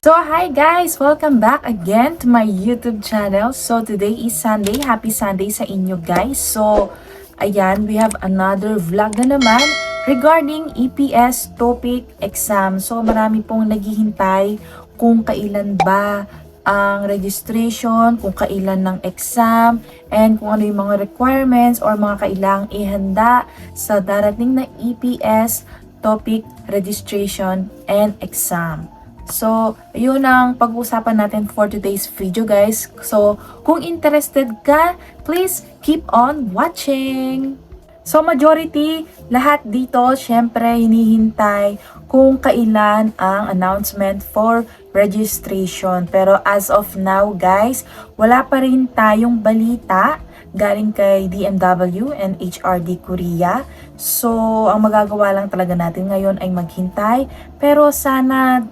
So hi guys! Welcome back again to my YouTube channel. So today is Sunday. Happy Sunday sa inyo guys. So ayan, we have another vlog na naman regarding EPS topic exam. So marami pong naghihintay kung kailan ba ang registration, kung kailan ng exam, and kung ano yung mga requirements or mga kailangang ihanda sa darating na EPS topic registration and exam. So, yun ang pag-uusapan natin for today's video guys. So, kung interested ka, please keep on watching! So, majority, lahat dito, syempre, hinihintay kung kailan ang announcement for registration. Pero as of now guys, wala pa rin tayong balita galing kay DMW and HRD Korea. So, ang magagawa lang talaga natin ngayon ay maghintay. Pero sana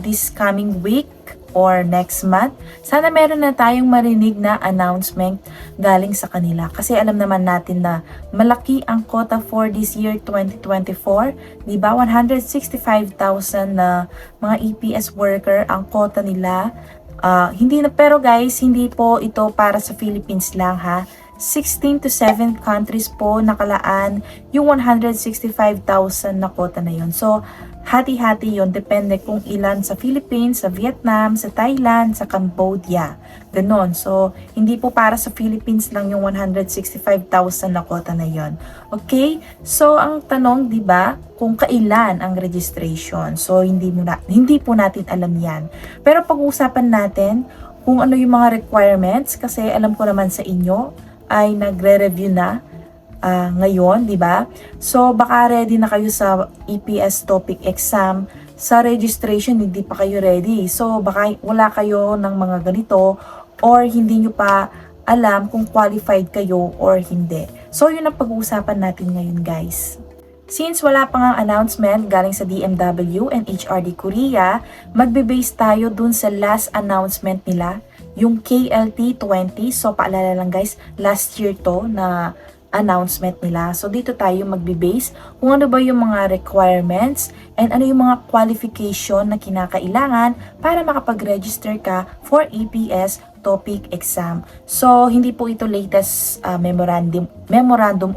this coming week or next month, sana meron na tayong marinig na announcement galing sa kanila. Kasi alam naman natin na malaki ang quota for this year 2024. Diba? 165,000 na mga EPS worker ang quota nila. Pero guys, hindi po ito para sa Philippines lang ha. 16 to 7 countries po nakalaan yung 165,000 na quota na yun. So, hati-hati yon, depende kung ilan sa Philippines, sa Vietnam, sa Thailand, sa Cambodia. Ganon. So, hindi po para sa Philippines lang yung 165,000 na quota na yon. Okay? So, ang tanong, di ba, kung kailan ang registration. So, hindi po natin alam yan. Pero pag-uusapan natin kung ano yung mga requirements, kasi alam ko naman sa inyo ay nagre-review na ngayon, di ba? So, baka ready na kayo sa EPS topic exam. Sa registration, hindi pa kayo ready. So, baka wala kayo ng mga ganito or hindi nyo pa alam kung qualified kayo or hindi. So, yun ang pag-uusapan natin ngayon, guys. Since wala pa nga announcement galing sa DMW and HRD Korea, magbe-base tayo dun sa last announcement nila, yung KLT 20. So, paalala lang guys, last year to na announcement nila. So, dito tayo magbe-base kung ano ba yung mga requirements and ano yung mga qualification na kinakailangan para makapag-register ka for EPS topic exam. So, hindi po ito latest memorandum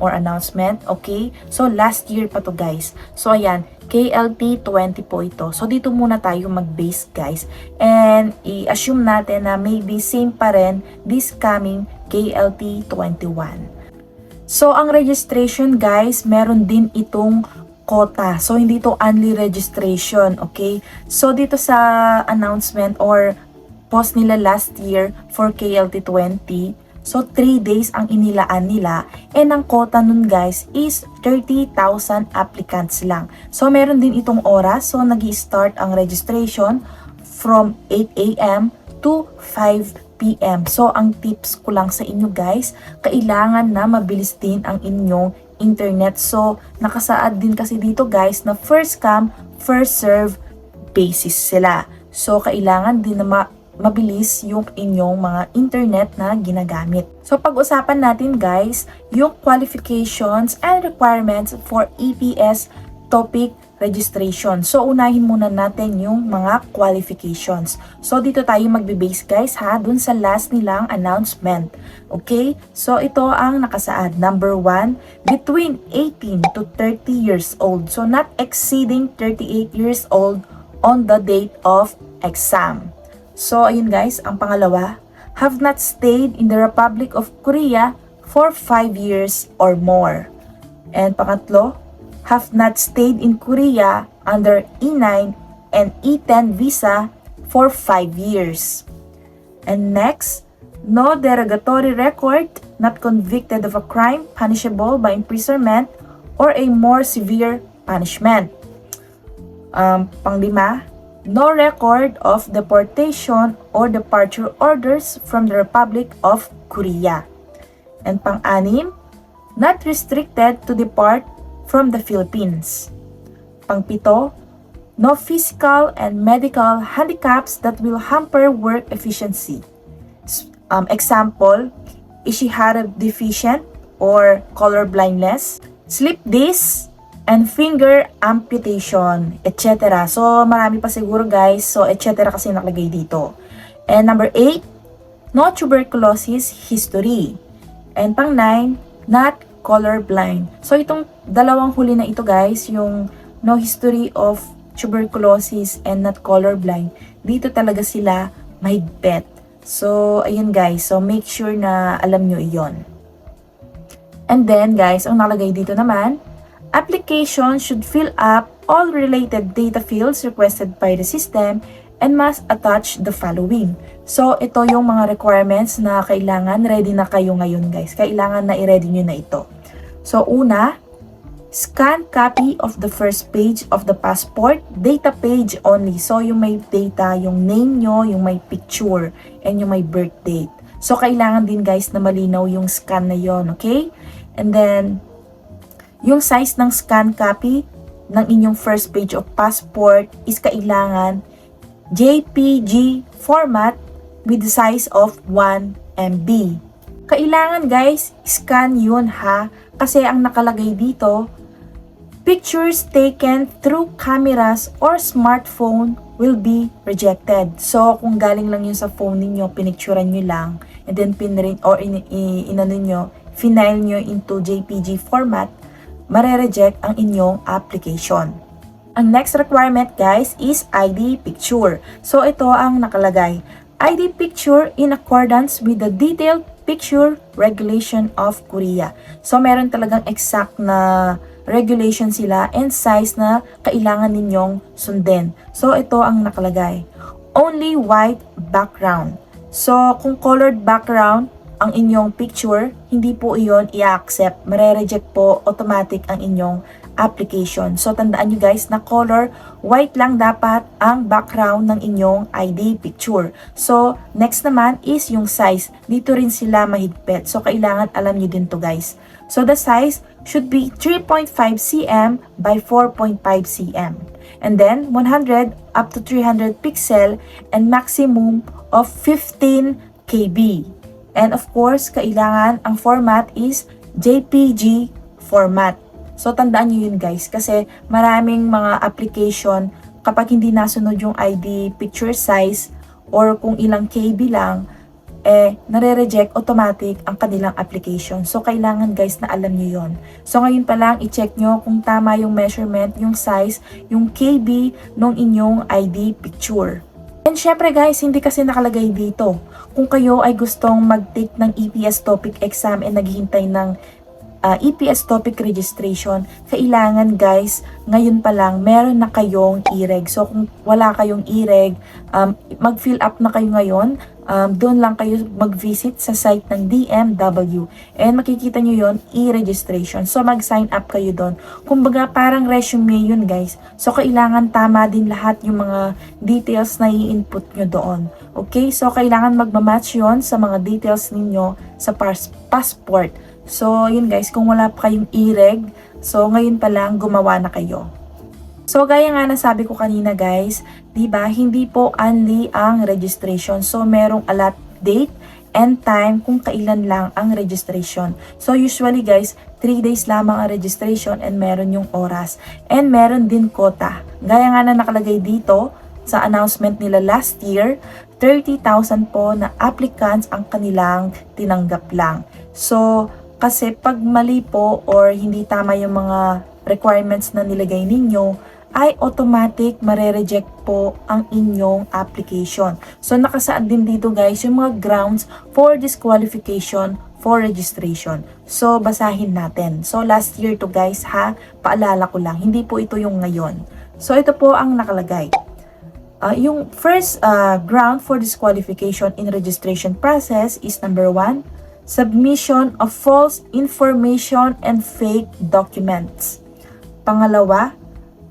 or announcement, okay? So, last year pa to guys. So, ayan, KLT 20 po ito. So, dito muna tayo mag-base guys. And, i-assume natin na maybe same pa rin this coming KLT 21. So, ang registration guys, meron din itong quota. So, hindi ito only registration, okay? So, dito sa announcement or post nila last year for KLT 20, so 3 days ang inilaan nila. And ang quota nun guys is 30,000 applicants lang. So, meron din itong oras. So, nag-i-start ang registration from 8 a.m. to 5 p.m. So, ang tips ko lang sa inyo guys, kailangan na mabilis din ang inyong internet. So, nakasaad din kasi dito guys na first come, first serve basis sila. So, kailangan din na mabilis yung inyong mga internet na ginagamit. So, pag-usapan natin guys, yung qualifications and requirements for EPS topic registration. So, unahin muna natin yung mga qualifications. So, dito tayo magbe-base guys ha, dun sa last nilang announcement. Okay? So, ito ang nakasaad. Number 1, between 18 to 30 years old. So, not exceeding 38 years old on the date of exam. So, ayun guys, ang pangalawa, have not stayed in the Republic of Korea for 5 years or more. And pangatlo, have not stayed in Korea under E9 and E10 visa for 5 years. And next, no derogatory record, not convicted of a crime punishable by imprisonment or a more severe punishment. Panglima, no record of deportation or departure orders from the Republic of Korea. And pang-anim, not restricted to depart from the Philippines. Pang-pito, no physical and medical handicaps that will hamper work efficiency. Example, Ishihara deficient or color blindness, sleep disc, and finger amputation, etc. So, marami pa siguro guys. So, etc. kasi nakalagay dito. And number 8, no tuberculosis history. And pang 9, not colorblind. So, itong dalawang huli na ito guys, yung no history of tuberculosis and not colorblind, dito talaga sila mahigpit. So, ayun guys. So, make sure na alam nyo iyon. And then guys, ang nakalagay dito naman, application should fill up all related data fields requested by the system and must attach the following. So, ito yung mga requirements na kailangan ready na kayo ngayon guys. Kailangan na i-ready nyo na ito. So, una, scan copy of the first page of the passport, data page only. So, yung may data, yung name nyo, yung may picture, and yung may birth date. So, kailangan din guys na malinaw yung scan na yon, okay? And then, yung size ng scan copy ng inyong first page of passport is kailangan JPG format with the size of 1 MB. Kailangan guys, scan yun ha, kasi ang nakalagay dito, pictures taken through cameras or smartphone will be rejected. So, kung galing lang yun sa phone ninyo, pinicturean nyo lang, and then pinrint or final nyo into JPG format, mare-reject ang inyong application. Ang next requirement guys is ID picture. So, ito ang nakalagay. ID picture in accordance with the detailed picture regulation of Korea. So, meron talagang exact na regulation sila and size na kailangan ninyong sundin. So, ito ang nakalagay. Only white background. So, kung colored background ang inyong picture, hindi po iyon i-accept. Mare-reject po automatic ang inyong application. So, tandaan nyo guys na color white lang dapat ang background ng inyong ID picture. So, next naman is yung size. Dito rin sila mahigpit. So, kailangan alam nyo din to guys. So, the size should be 3.5 cm by 4.5 cm. And then, 100 up to 300 pixel and maximum of 15 KB. And of course, kailangan ang format is JPG format. So, tandaan nyo yun guys, kasi maraming mga application, kapag hindi nasunod yung ID picture size, or kung ilang KB lang, nare-reject automatic ang kanilang application. So, kailangan guys na alam nyo yon. So, ngayon pa lang, i-check nyo kung tama yung measurement, yung size, yung KB ng inyong ID picture. And syempre guys, hindi kasi nakalagay dito. Kung kayo ay gustong mag-take ng EPS topic exam and naghihintay ng EPS topic registration, kailangan guys, ngayon pa lang, meron na kayong e-reg. So, kung wala kayong e-reg, mag-fill up na kayo ngayon. Doon lang kayo mag-visit sa site ng DMW. And makikita nyo yon e-registration. So, mag-sign up kayo doon. Kumbaga, parang resume yun guys. So, kailangan tama din lahat yung mga details na i-input nyo doon. Okay? So, kailangan magmamatch yon sa mga details ninyo sa passport. So, yun guys, kung wala pa kayong e-reg, so ngayon pa lang gumawa na kayo. So, gaya nga nasabi ko kanina guys, diba, hindi po only ang registration. So, merong allot date and time kung kailan lang ang registration. So, usually guys, 3 days lamang ang registration and meron yung oras. And meron din quota. Gaya nga na nakalagay dito sa announcement nila last year, 30,000 po na applicants ang kanilang tinanggap lang. So, kasi pag mali po or hindi tama yung mga requirements na nilagay ninyo, ay automatic mare-reject po ang inyong application. So, nakasaad din dito guys yung mga grounds for disqualification for registration. So, basahin natin. So, last year to guys ha, paalala ko lang, hindi po ito yung ngayon. So, ito po ang nakalagay. Yung first ground for disqualification in registration process is number 1, submission of false information and fake documents. Pangalawa,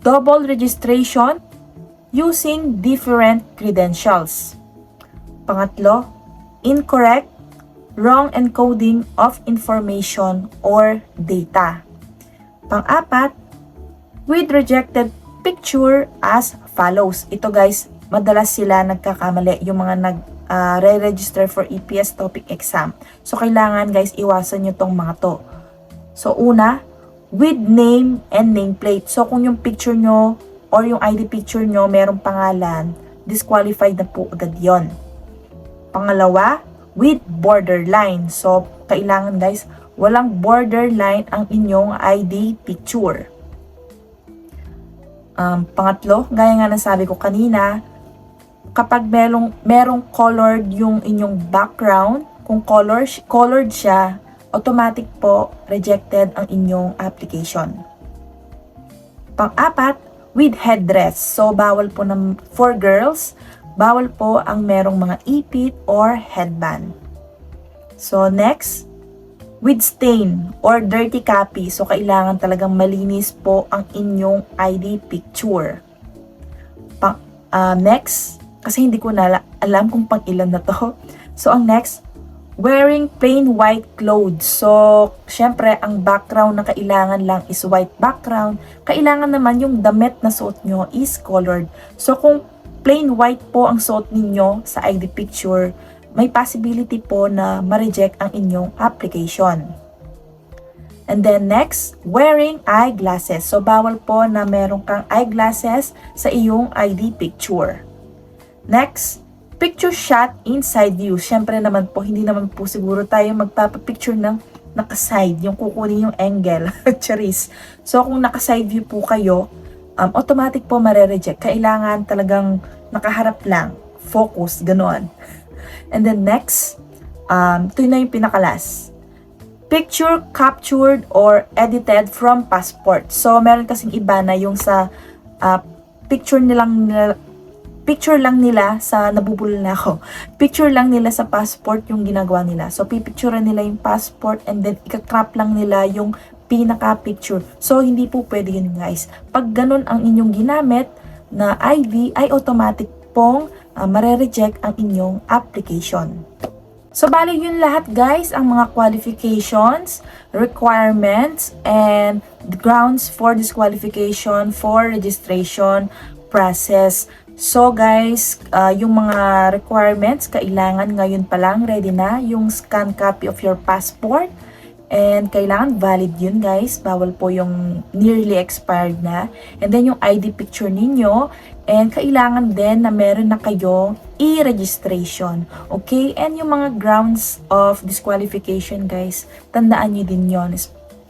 double registration using different credentials. Pangatlo, incorrect, wrong encoding of information or data. Pang-apat, with rejected picture as follows. Ito guys, madalas sila nagkakamali, yung mga re-register for EPS topic exam. So, kailangan guys, iwasan nyo tong mga to. So, una, with name and nameplate. So, kung yung picture nyo or yung ID picture nyo merong pangalan, disqualified na po agad yon. Pangalawa, with borderline. So, kailangan guys, walang borderline ang inyong ID picture. Pangatlo, gaya nga nasabi ko kanina, kapag merong colored yung inyong background, kung colored siya, automatic po rejected ang inyong application. Pang-apat, with headdress. So, bawal po for girls, bawal po ang merong mga ipit or headband. So, next, with stain or dirty copy. So, kailangan talagang malinis po ang inyong ID picture. Next, kasi hindi ko na alam kung pang ilan na to. So, ang next, wearing plain white clothes. So, syempre, ang background na kailangan lang is white background. Kailangan naman yung damit na suot nyo is colored. So, kung plain white po ang suot ninyo sa ID picture, may possibility po na ma-reject ang inyong application. And then next, wearing eyeglasses. So, bawal po na meron kang eyeglasses sa iyong ID picture. Next, picture shot inside view. Siyempre naman po, hindi naman po siguro tayo magpapapicture ng naka-side, yung kukunin yung angle. Charis. So, kung naka-side view po kayo, automatic po mare-reject. Kailangan talagang nakaharap lang. Focus, ganoon. And then next, ito na yung pinakalas. Picture captured or edited from passport. So, meron kasing iba na yung sa picture lang nila sa, nabubulol na ako, picture lang nila sa passport yung ginagawa nila. So, pipicturean nila yung passport and then ika-crop lang nila yung pinaka-picture. So, hindi po pwede yun guys. Pag ganun ang inyong ginamit na ID, ay automatic pong mare-reject ang inyong application. So, bali yun lahat guys, ang mga qualifications, requirements, and the grounds for disqualification for registration process. So guys, yung mga requirements, kailangan ngayon pa lang ready na yung scan copy of your passport. And kailangan valid yun guys, bawal po yung nearly expired na. And then yung ID picture ninyo. And kailangan din na meron na kayong e-registration. Okay? And yung mga grounds of disqualification guys, tandaan nyo din yun.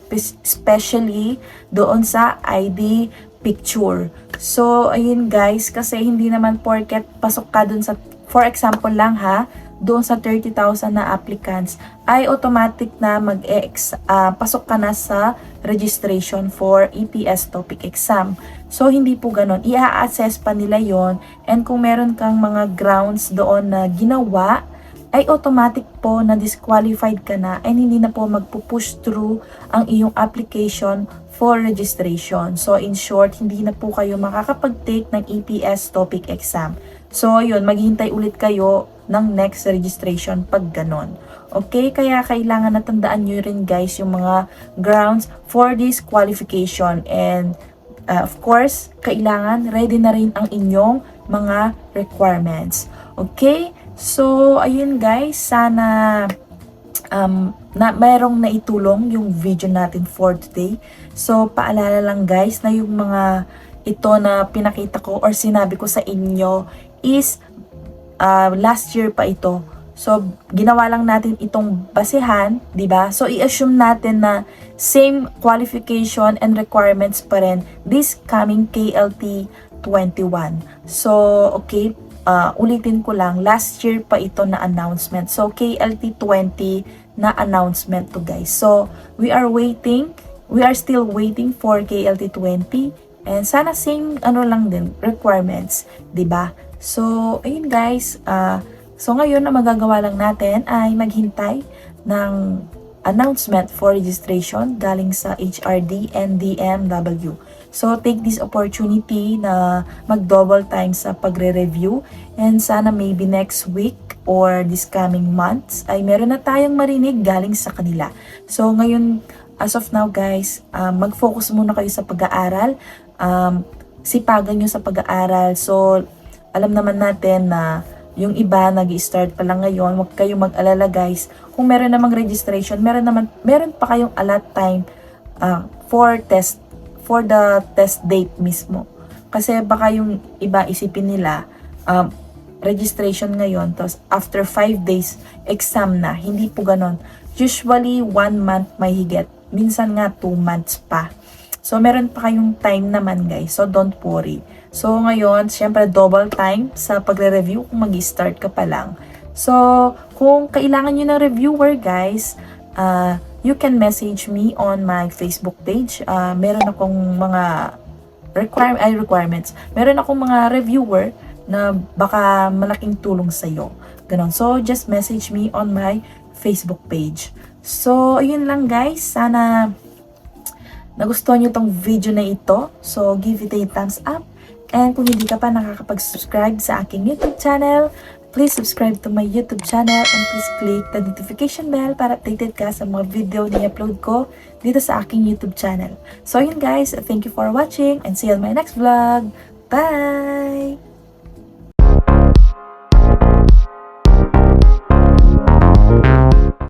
Especially doon sa ID picture. So, ayun guys, kasi hindi naman porket pasok ka dun sa, for example lang ha, doon sa 30,000 na applicants, ay automatic na pasok ka na sa registration for EPS topic exam. So, hindi po ganun. I-assess pa nila yon, and kung meron kang mga grounds doon na ginawa, ay automatic po na disqualified ka na and hindi na po magpo-push through ang iyong application for registration. So, in short, hindi na po kayo makakapag-take ng EPS topic exam. So, yun, maghihintay ulit kayo ng next registration pag ganon. Okay? Kaya kailangan natandaan nyo rin guys yung mga grounds for this qualification. And, of course, kailangan ready na rin ang inyong mga requirements. Okay? So, ayun guys, sana na mayroong naitulong yung video natin for today. So, paalala lang guys na yung mga ito na pinakita ko or sinabi ko sa inyo is last year pa ito. So, ginawa lang natin itong basehan, di ba? So, i-assume natin na same qualification and requirements pa rin this coming KLT 21. So, okay, ulitin ko lang, last year pa ito na announcement. So, KLT 20 na announcement to guys. So, we are still waiting for KLT 20 and sana same lang din requirements, 'di ba? So, ayun guys, so ngayon na magagawa lang natin ay maghintay ng announcement for registration galing sa HRD and DMW. So, take this opportunity na mag-double time sa pagre-review and sana maybe next week or this coming months ay meron na tayong marinig galing sa kanila. So, ngayon, as of now guys, mag-focus muna kayo sa pag-aaral. Sipagan nyo sa pag-aaral. So, alam naman natin na yung iba nag-start pa lang ngayon. Huwag kayong mag-alala guys. Kung meron namang registration, meron pa kayong allot time for the test date mismo. Kasi baka yung iba isipin nila, registration ngayon, tapos after 5 days, exam na. Hindi po ganon. Usually, 1 month may higit. Minsan nga, 2 months pa. So, meron pa kayong time naman, guys. So, don't worry. So, ngayon, syempre, double time sa pagre-review kung mag-start ka pa lang. So, kung kailangan nyo ng reviewer, guys, you can message me on my Facebook page. Meron akong mga requirements. Meron akong mga reviewer na baka malaking tulong sa'yo. Ganon. So, just message me on my Facebook page. So, ayun lang guys. Sana nagustuhan nyo tong video na ito. So, give it a thumbs up. And kung hindi ka pa nakakapag-subscribe sa aking YouTube channel, please subscribe to my YouTube channel and please click the notification bell para updated ka sa mga video na i-upload ko dito sa aking YouTube channel. So, ayun guys. Thank you for watching and see you on my next vlog. Bye!